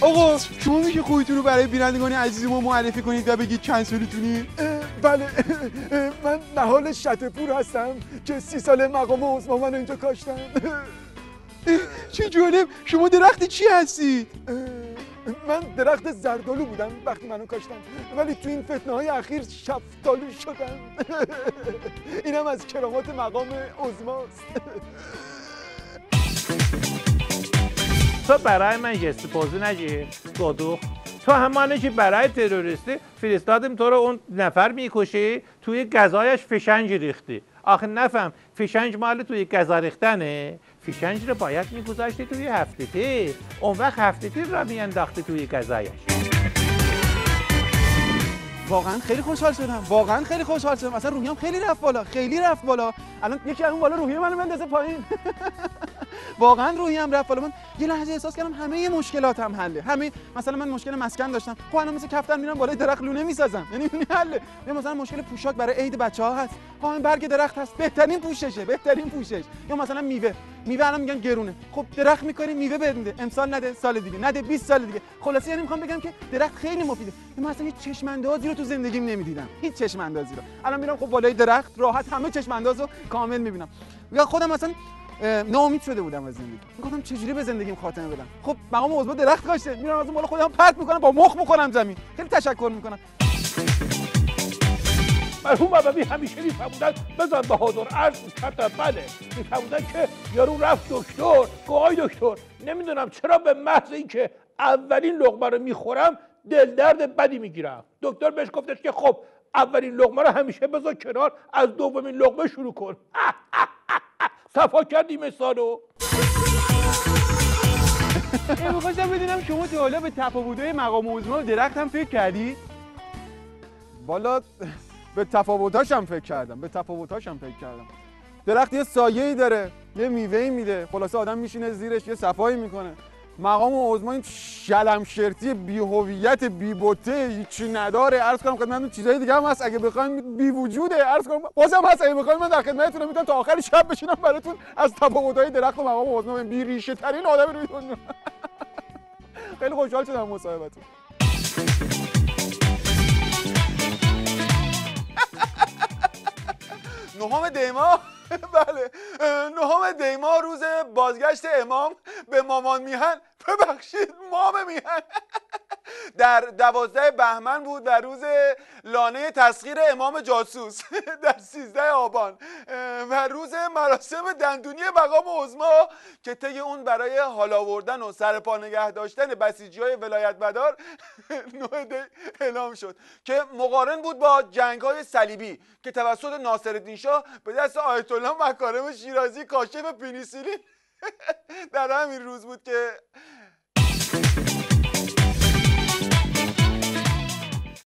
آقا شما میشه خودتون رو برای بینندگان عزیز ما معرفی کنید و بگید چند سالتونی؟ بله، من نهال شطپور هستم که 30 ساله مقام عظما من اینجا کاشتم. چه جالب. شما درخت چی هستید؟ من درخت زردالو بودم وقتی منو کاشتم، ولی تو این فتنه‌های اخیر شفتالو شدم. اینم از کرامات مقام عظماست. تو برای من جست پوزی نجی گودو. تو همانه که برای تروریستی فرستادیم تو رو اون نفر میکشی توی گزایش فشنج ریختی. آخه نفهم فشنج مال توی گزا ریختنه؟ فشنج رو باید میگذاشتی توی هفتتی، اون وقت هفتتی رو میانداختی توی گزایش. واقعا خیلی خوشحال شدم، واقعا خیلی خوشحال شدم. اصلا روحیه‌ام خیلی رفت بالا، خیلی رفت بالا. الان یکی از اون بالا روحیه منو بندازه پایین. واقعا روحیه‌ام رفت بالا. من یه لحظه احساس کردم همه مشکلاتم حله. همه مثلا من مشکل مسکن داشتم، خب الان مثل کفتر میرم بالای درخت لونه میسازم، یعنی حله. یا مثلا مشکل پوشاک برای عید بچه‌ها هست، خب این برگ درخت هست، بهترین پوششه، بهترین پوشش. یا مثلا میوه الان میگن گرونه، خب درخت می‌کنی میوه بده، امسال نده، سال دیگه نده، 20 سال دیگه. خلاصه یعنی میخوام بگم که درخت خیلی مفیده. من اصلا هیچ چشم اندازی رو تو زندگیم نمیدیدم، هیچ چشم اندازی رو. الان میرم خب بالای درخت راحت همه چشم انداز رو کامل میبینم. یا خودم مثلا ناامید شده بودم از زندگی، میگفتم چجوری به زندگیم خاتمه بدم. خب مقام عظما درخت کاشته، میرم از اون بالا خودم پرت میکنم، با مخ میکنم زمین. خیلی تشکر میکنم. مرحوم ابوی همیشه میفهموندن بزن بهادر عرض میکردن، بله میفهموندن که یارو رفت دکتر، گوهای دکتر نمیدونم چرا به محض اینکه اولین لقمه رو میخورم دل درد بدی میگیرم. دکتر بهش گفتش که خب اولین لقمه رو همیشه بذار کنار، از دومین لقمه شروع کن. صفا کردی مثالو. میخواستم بدونم شما تا حالا به تفاوت‌های مقام عظما و درخت هم فکر کردی؟ والا به تفاوتاشم فکر کردم، درخت یه سایه‌ای داره، یه میوه‌ای میده، خلاصه آدم میشینه زیرش یه صفایی میکنه. مقام عظما این شلمشرتی بی‌هویت بی‌بوته هیچی نداره. عرض کنم خدمتتون چیزای دیگه هم هست، اگه بخواید بی وجوده. عرض کنم بازم هست، اگه بخواید من در خدمتتونم، میتونم تا آخر شب بشینم براتون از تفاوت‌های درخت و مقام عظما بی ریشه ترین آدم روی دنیا. خیلی خوشحال شدم مصاحبتون. نهم دی‌ماه بله، 9 دی‌ماه روز بازگشت امام به مامان میهن، ببخشید مام میهن، در 12 بهمن بود و روز لانه تسخیر امام جاسوس در 13 آبان و روز مراسم دندونی مقام عظما که طی اون برای حال آوردن و سرپا نگه داشتن بسیجی‌های ولایت مدار 9 دی اعلام شد که مقارن بود با جنگ‌های صلیبی که توسط ناصرالدین شاه به دست آیت الله مکارم شیرازی کاشف پنیسیلین در همین روز بود که